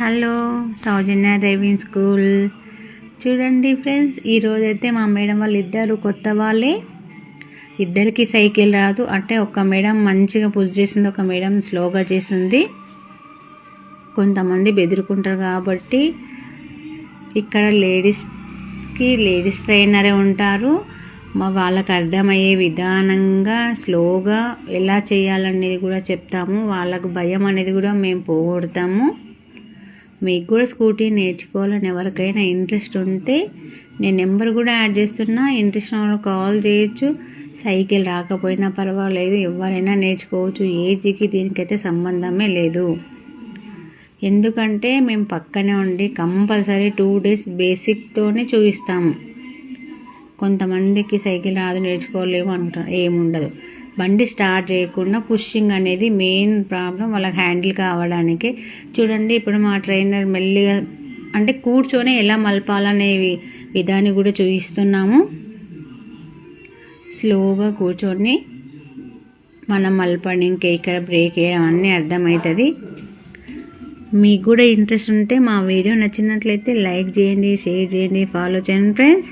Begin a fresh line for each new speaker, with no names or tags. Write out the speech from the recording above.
Hello సౌజన్య driving school. చూడండి friends, ఈరోజైతే మా మేడం వాళ్ళు ఇద్దరు కొత్త వాళ్ళే. ఇద్దరికి సైకిల్ రాదు. అంటే ఒక మేడం మంచిగా పుష్ చేసింది, ఒక మేడం స్లోగా చేసింది. కొంతమంది బెదురుకుంటారు కాబట్టి ఇక్కడ లేడీస్ ట్రైనరే ఉంటారు. వాళ్ళకి అర్థమయ్యే విధానంగా స్లోగా ఎలా చేయాలనేది కూడా చెప్తాము. వాళ్ళకు భయం అనేది కూడా మేము పోగొడతాము. మీకు కూడా స్కూటీ నేర్చుకోవాలని ఎవరికైనా ఇంట్రెస్ట్ ఉంటే నేను నెంబర్ కూడా యాడ్ చేస్తున్నా. ఇంట్రెస్ట్ ఉన్న వాళ్ళు కాల్ చేయొచ్చు. సైకిల్ రాకపోయినా పర్వాలేదు, ఎవరైనా నేర్చుకోవచ్చు. ఏజ్కి దీనికైతే సంబంధమే లేదు. ఎందుకంటే మేము పక్కనే ఉండి కంపల్సరీ 2 days బేసిక్తోనే చూపిస్తాము. కొంతమందికి సైకిల్ రాదు, నేర్చుకోలేము అనుకుంటారు. ఏముండదు. బండి స్టార్ట్ చేయకుండా పుషింగ్ అనేది మెయిన్ ప్రాబ్లం, వాళ్ళకి హ్యాండిల్ కావడానికి. చూడండి, ఇప్పుడు మా ట్రైనర్ మెల్లిగా అంటే కూర్చొని ఎలా మలపాలనే విధాన్ని కూడా చూపిస్తున్నాము. స్లోగా కూర్చొని మనం మలపండి, ఇంకా ఇక్కడ బ్రేక్ వేయడం అన్నీ అర్థమవుతుంది. మీకు కూడా ఇంట్రెస్ట్ ఉంటే మా వీడియో నచ్చినట్లయితే లైక్ చేయండి, షేర్ చేయండి, ఫాలో చేయండి ఫ్రెండ్స్.